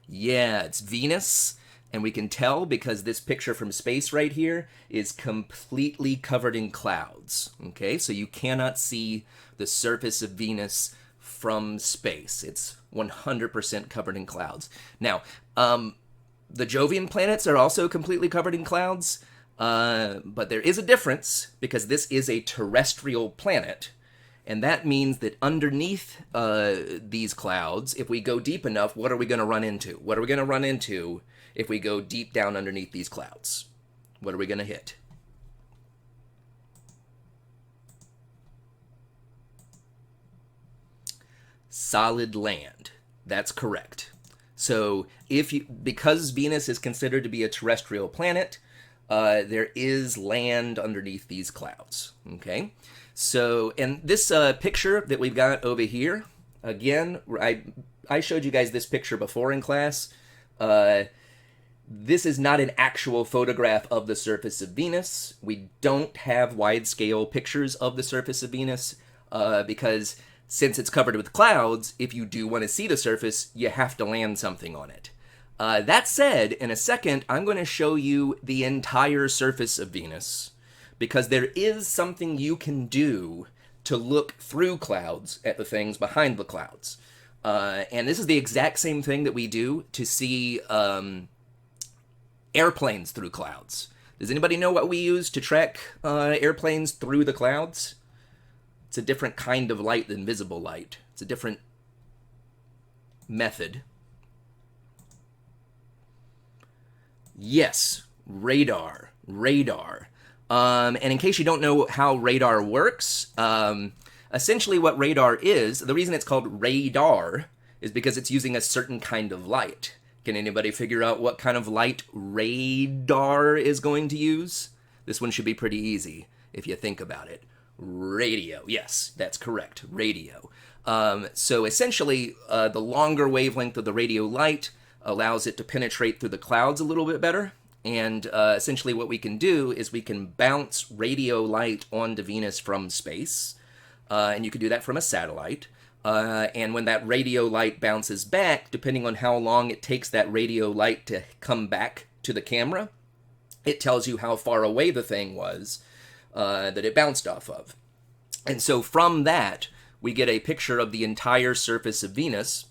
Yeah, it's Venus. And we can tell because this picture from space right here is completely covered in clouds. Okay, so you cannot see the surface of Venus from space. It's 100% covered in clouds. Now, the Jovian planets are also completely covered in clouds, but there is a difference because this is a terrestrial planet. And that means that underneath these clouds, if we go deep enough, what are we going to run into? What are we going to run into if we go deep down underneath these clouds? What are we going to hit? Solid land. That's correct. So because Venus is considered to be a terrestrial planet, there is land underneath these clouds. Okay. So, and this picture that we've got over here, again, I showed you guys this picture before in class. This is not an actual photograph of the surface of Venus. We don't have wide-scale pictures of the surface of Venus because since it's covered with clouds, if you do want to see the surface, you have to land something on it. That said, in a second, I'm going to show you the entire surface of Venus, because there is something you can do to look through clouds at the things behind the clouds. And this is the exact same thing that we do to see airplanes through clouds. Does anybody know what we use to track airplanes through the clouds? It's a different kind of light than visible light. It's a different method. Yes, radar. And in case you don't know how radar works, essentially what radar is, the reason it's called radar is because it's using a certain kind of light. Can anybody figure out what kind of light radar is going to use? This one should be pretty easy if you think about it. Radio. Yes, that's correct. Radio. So essentially, the longer wavelength of the radio light allows it to penetrate through the clouds a little bit better. And essentially what we can do is we can bounce radio light onto Venus from space. And you can do that from a satellite. And when that radio light bounces back, depending on how long it takes that radio light to come back to the camera, it tells you how far away the thing was that it bounced off of. And so from that, we get a picture of the entire surface of Venus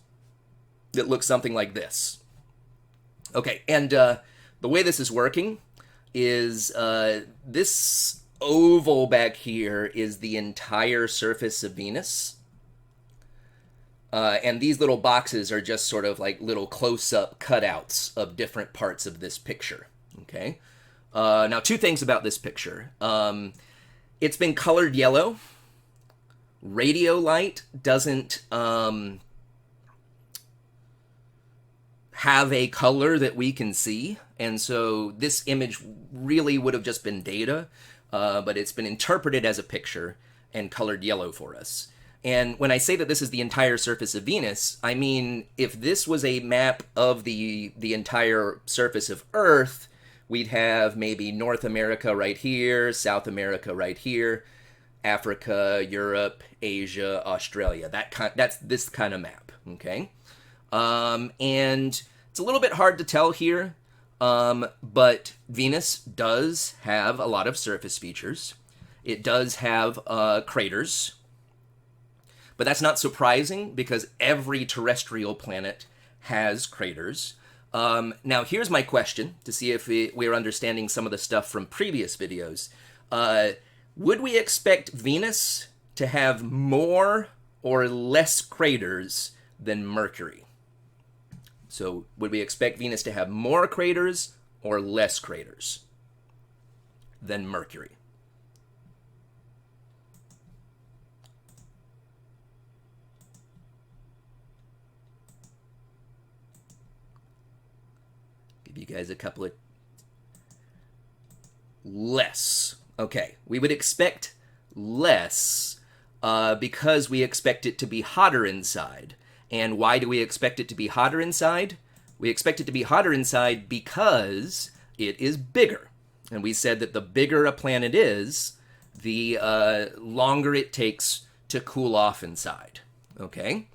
that looks something like this. Okay, and the way this is working is this oval back here is the entire surface of Venus. And these little boxes are just sort of like little close-up cutouts of different parts of this picture. Okay. Now, two things about this picture. It's been colored yellow. Radio light doesn't have a color that we can see. And so this image really would have just been data, but it's been interpreted as a picture and colored yellow for us. And when I say that this is the entire surface of Venus, I mean, if this was a map of the entire surface of Earth, we'd have maybe North America right here, South America right here, Africa, Europe, Asia, Australia. That's this kind of map, okay? And it's a little bit hard to tell here, but Venus does have a lot of surface features. It does have craters, but that's not surprising because every terrestrial planet has craters. Now, here's my question to see if we're understanding some of the stuff from previous videos. Would we expect Venus to have more or less craters than Mercury? So, would we expect Venus to have more craters or less craters than Mercury? Give you guys a couple of... Less. Okay, we would expect less because we expect it to be hotter inside. And why do we expect it to be hotter inside? We expect it to be hotter inside because it is bigger. And we said that the bigger a planet is, the longer it takes to cool off inside. Okay?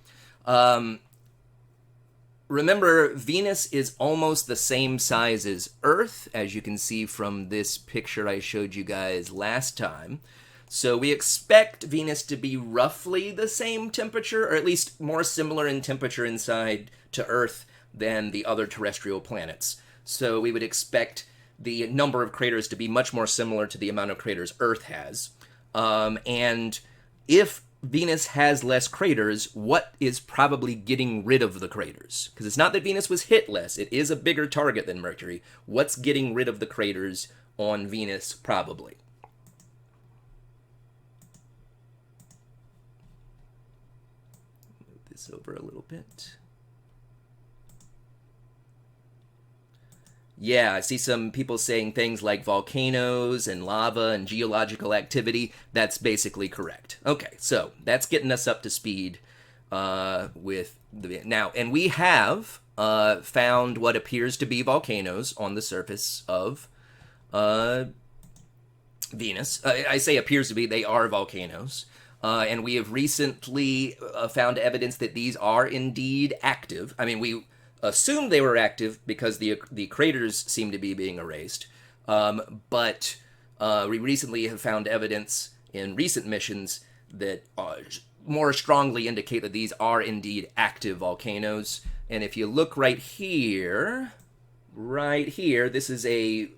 remember, Venus is almost the same size as Earth, as you can see from this picture I showed you guys last time. So we expect Venus to be roughly the same temperature, or at least more similar in temperature inside to Earth than the other terrestrial planets. So we would expect the number of craters to be much more similar to the amount of craters Earth has. And if Venus has less craters, what is probably getting rid of the craters? Because it's not that Venus was hit less, it is a bigger target than Mercury. What's getting rid of the craters on Venus, probably? Move this over a little bit. Yeah, I see some people saying things like volcanoes and lava and geological activity. That's basically correct. Okay, so that's getting us up to speed with the now, and we have found what appears to be volcanoes on the surface of Venus. I say appears to be; they are volcanoes. And we have recently found evidence that these are indeed active. I mean, we assumed they were active because the craters seem to be being erased. But we recently have found evidence in recent missions that more strongly indicate that these are indeed active volcanoes. And if you look right here, this is a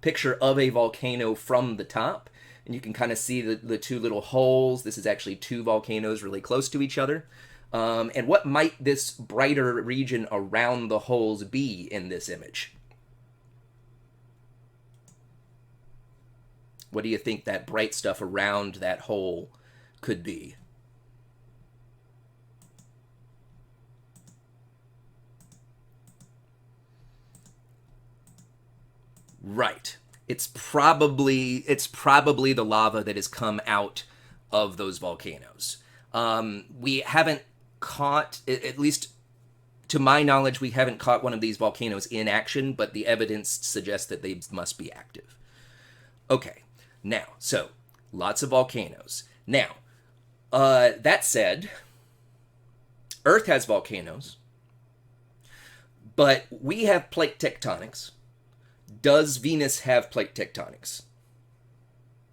picture of a volcano from the top. And you can kind of see the two little holes. This is actually two volcanoes really close to each other. And what might this brighter region around the holes be in this image? What do you think that bright stuff around that hole could be? Right. It's probably the lava that has come out of those volcanoes. We haven't caught, at least to my knowledge, we haven't caught one of these volcanoes in action, but the evidence suggests that they must be active. Okay, now, so lots of volcanoes. Now, that said, Earth has volcanoes, but we have plate tectonics. Does Venus have plate tectonics?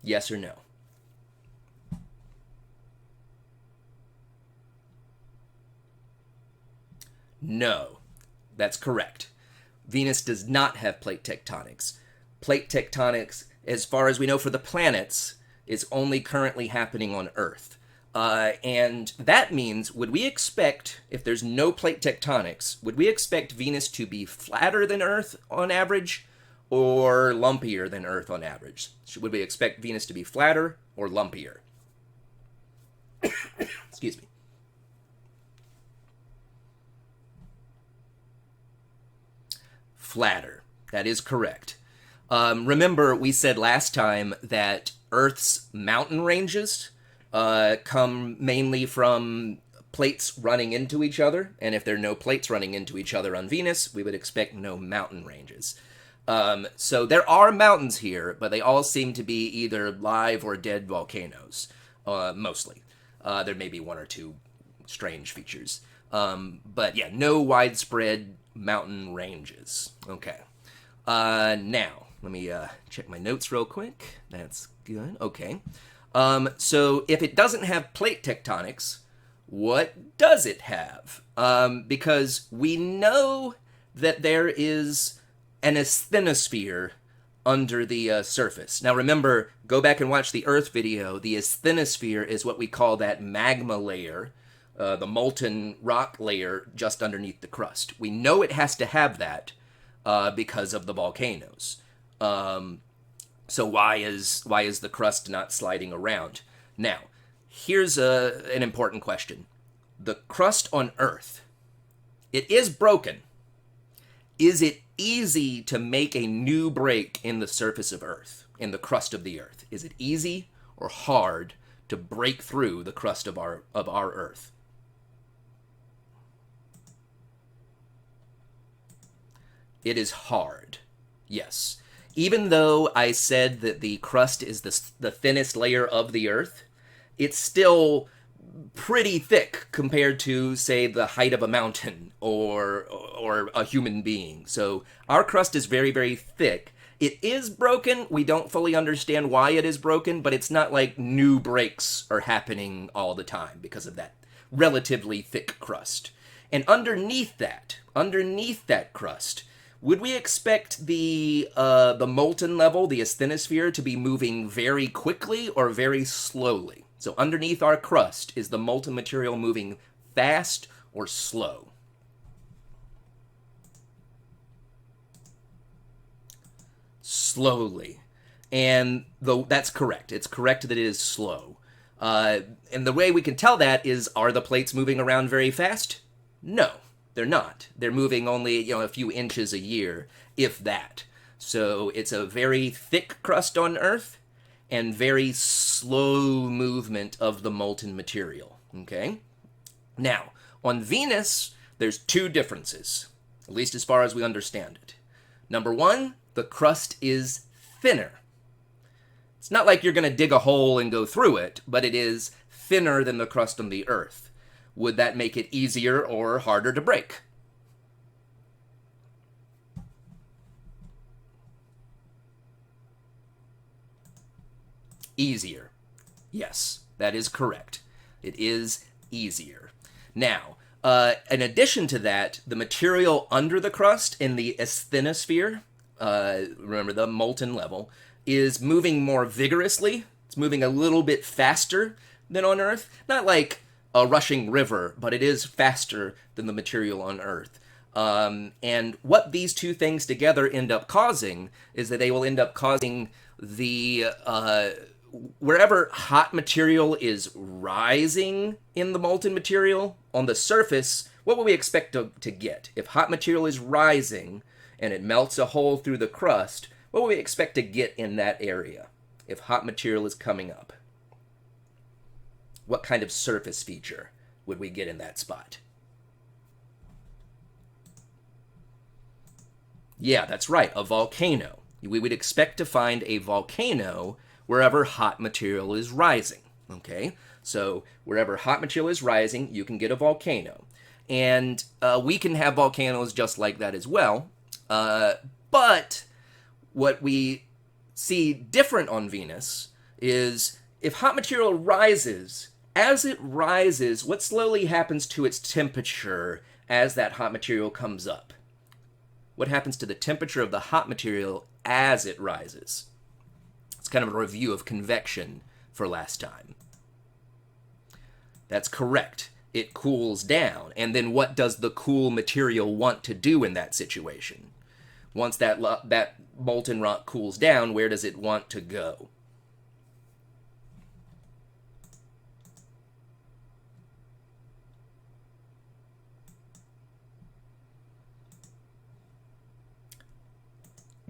Yes or no? No, that's correct. Venus does not have plate tectonics. Plate tectonics, as far as we know for the planets, is only currently happening on Earth. And that means, would we expect, if there's no plate tectonics, would we expect Venus to be flatter than Earth on average, or lumpier than Earth on average? Would we expect Venus to be flatter or lumpier? Excuse me. Flatter. That is correct. Remember, we said last time that Earth's mountain ranges come mainly from plates running into each other, and if there are no plates running into each other on Venus, we would expect no mountain ranges. So there are mountains here, but they all seem to be either live or dead volcanoes, mostly. There may be one or two strange features. But yeah, no widespread mountain ranges. Okay. Now, let me check my notes real quick. That's good. Okay. So if it doesn't have plate tectonics, what does it have? Because we know that there is an asthenosphere under the surface. Now remember, go back and watch the Earth video. The asthenosphere is what we call that magma layer, the molten rock layer just underneath the crust. We know it has to have that because of the volcanoes. So why is the crust not sliding around? Now, here's an important question. The crust on Earth, it is broken. Is it easy to make a new break in the surface of Earth, in the crust of the Earth? Is it easy or hard to break through the crust of our Earth? It is hard. Yes. Even though I said that the crust is the thinnest layer of the Earth, it's still pretty thick compared to, say, the height of a mountain or a human being. So our crust is very, very thick. It is broken. We don't fully understand why it is broken, but it's not like new breaks are happening all the time because of that relatively thick crust. And underneath that crust, would we expect the molten level, the asthenosphere, to be moving very quickly or very slowly? So underneath our crust, is the molten material moving fast or slow? Slowly. And though that's correct. It's correct that it is slow. And the way we can tell that is, are the plates moving around very fast? No, they're not. They're moving only, a few inches a year, if that. So it's a very thick crust on Earth and very slow movement of the molten material. Okay? Now, on Venus, there's two differences, at least as far as we understand it. Number one, the crust is thinner. It's not like you're going to dig a hole and go through it, but it is thinner than the crust on the Earth. Would that make it easier or harder to break? Easier. Yes, that is correct. It is easier. Now, in addition to that, the material under the crust in the asthenosphere, remember the molten level, is moving more vigorously. It's moving a little bit faster than on Earth. Not like a rushing river, but it is faster than the material on Earth. And what these two things together end up causing is that they will end up causing the wherever hot material is rising in the molten material on the surface, what would we expect to get? If hot material is rising and it melts a hole through the crust, what would we expect to get in that area if hot material is coming up? What kind of surface feature would we get in that spot? Yeah, that's right, a volcano. We would expect to find a volcano wherever hot material is rising. Okay, so wherever hot material is rising, you can get a volcano. And we can have volcanoes just like that as well. But what we see different on Venus is if hot material rises, as it rises, what slowly happens to its temperature as that hot material comes up? What happens to the temperature of the hot material as it rises? It's kind of a review of convection for last time. That's correct. It cools down. And then what does the cool material want to do in that situation? Once that molten rock cools down, where does it want to go?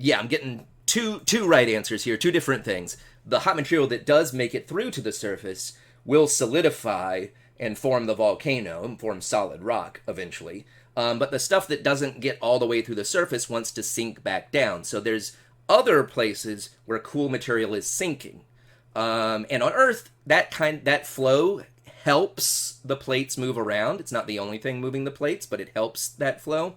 Yeah, I'm getting two right answers here, two different things. The hot material that does make it through to the surface will solidify and form the volcano and form solid rock eventually. But the stuff that doesn't get all the way through the surface wants to sink back down. So there's other places where cool material is sinking. And on Earth, that flow helps the plates move around. It's not the only thing moving the plates, but it helps that flow.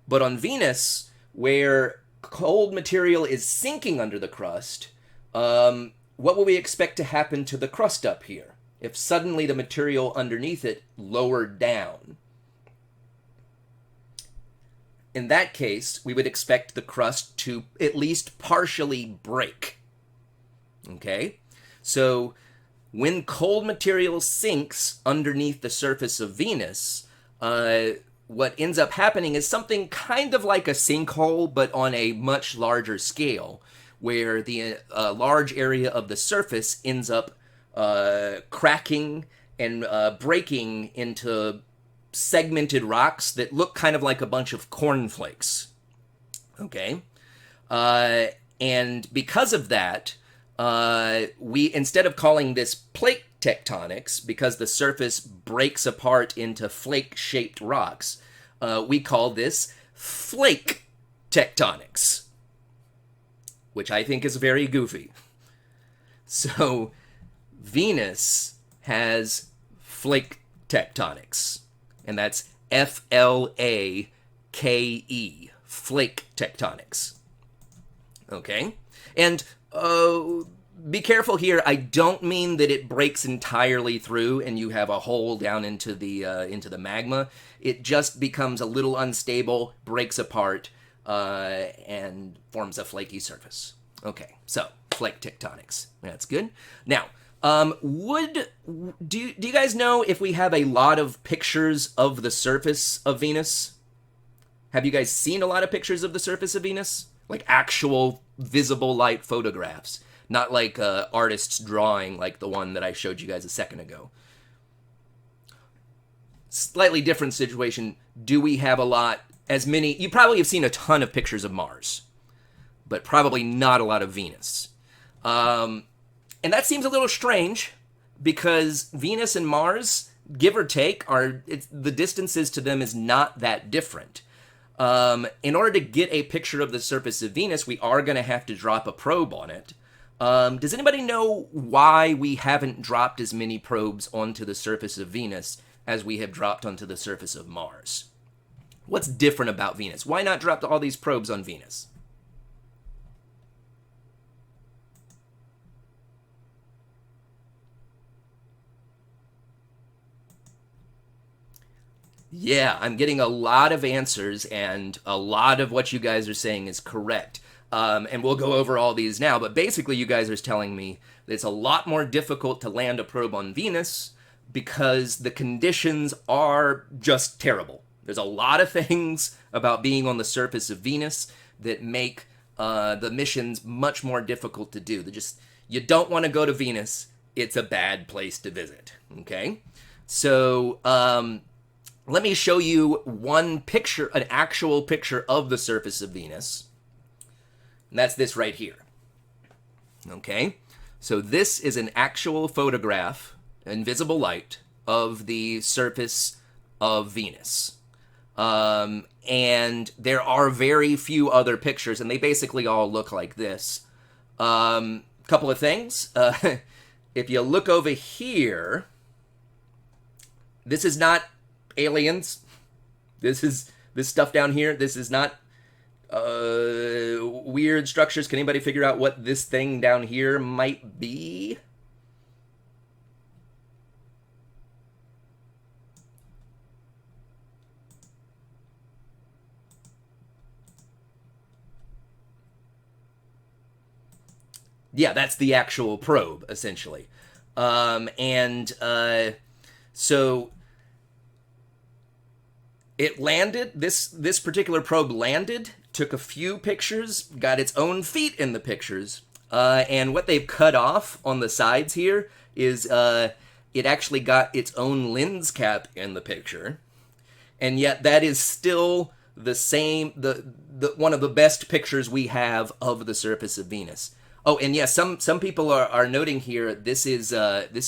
But on Venus, where cold material is sinking under the crust, what will we expect to happen to the crust up here if suddenly the material underneath it lowered down? In that case, we would expect the crust to at least partially break. Okay? So when cold material sinks underneath the surface of Venus, what ends up happening is something kind of like a sinkhole, but on a much larger scale, where the large area of the surface ends up cracking and breaking into segmented rocks that look kind of like a bunch of cornflakes. Okay? And because of that, we, instead of calling this plate tectonics, because the surface breaks apart into flake-shaped rocks, we call this flake tectonics, which I think is very goofy. So Venus has flake tectonics. And that's Flake, flake tectonics. Okay? And be careful here. I don't mean that it breaks entirely through and you have a hole down into the magma. It just becomes a little unstable, breaks apart, and forms a flaky surface. Okay, so flake tectonics. That's good. Now, do you guys know if we have a lot of pictures of the surface of Venus? Have you guys seen a lot of pictures of the surface of Venus? Like actual visible light photographs, not like artist's drawing like the one that I showed you guys a second ago. Slightly different situation. Do we have a lot, as many? You probably have seen a ton of pictures of Mars, but probably not a lot of Venus. And that seems a little strange because Venus and Mars, give or take, the distances to them is not that different. In order to get a picture of the surface of Venus, we are going to have to drop a probe on it. Does anybody know why we haven't dropped as many probes onto the surface of Venus as we have dropped onto the surface of Mars? What's different about Venus? Why not drop all these probes on Venus? Yeah, I'm getting a lot of answers, and a lot of what you guys are saying is correct. And we'll go over all these now, but basically you guys are telling me that it's a lot more difficult to land a probe on Venus because the conditions are just terrible. There's a lot of things about being on the surface of Venus that make the missions much more difficult to do. You don't want to go to Venus. It's a bad place to visit, okay? So, let me show you one picture, an actual picture of the surface of Venus. And that's this right here. Okay? So this is an actual photograph in visible light of the surface of Venus. And there are very few other pictures, and they basically all look like this. Couple of things. If you look over here, this is not aliens. This stuff down here. This is not weird structures. Can anybody figure out what this thing down here might be? Yeah, that's the actual probe, essentially. So it landed, this particular probe landed, took a few pictures, got its own feet in the pictures, and what they've cut off on the sides here is it actually got its own lens cap in the picture, and yet that is still the same, the one of the best pictures we have of the surface of Venus. Oh, and yes, some people are noting here this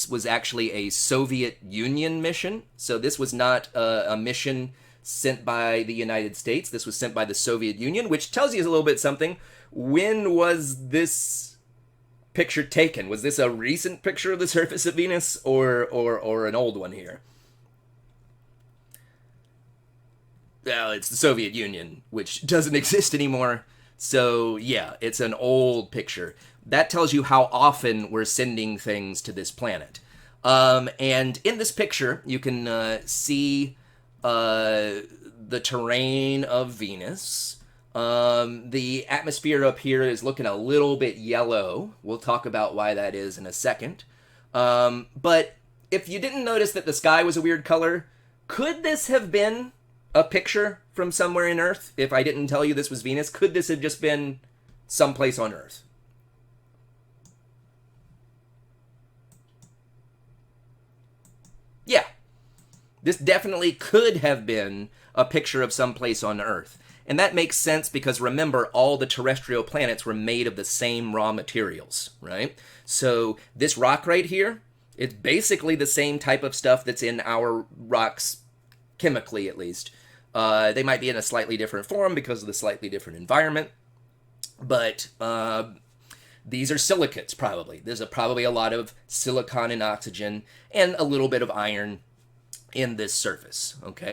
was actually a Soviet Union mission, so this was not a mission sent by the United States. This was sent by the Soviet Union, which tells you a little bit something. When was this picture taken? Was this a recent picture of the surface of Venus or an old one here? Well, it's the Soviet Union, which doesn't exist anymore. So yeah, it's an old picture. That tells you how often we're sending things to this planet. And in this picture, you can see the terrain of Venus. The atmosphere up here is looking a little bit yellow. We'll talk about why that is in a second. But if you didn't notice that the sky was a weird color, could this have been a picture from somewhere in Earth? If I didn't tell you this was Venus, could this have just been someplace on Earth? Yeah. This definitely could have been a picture of someplace on Earth. And that makes sense because remember, all the terrestrial planets were made of the same raw materials, right? So this rock right here, it's basically the same type of stuff that's in our rocks, chemically at least. They might be in a slightly different form because of the slightly different environment. But these are silicates, probably. There's probably a lot of silicon and oxygen and a little bit of iron in this surface, okay?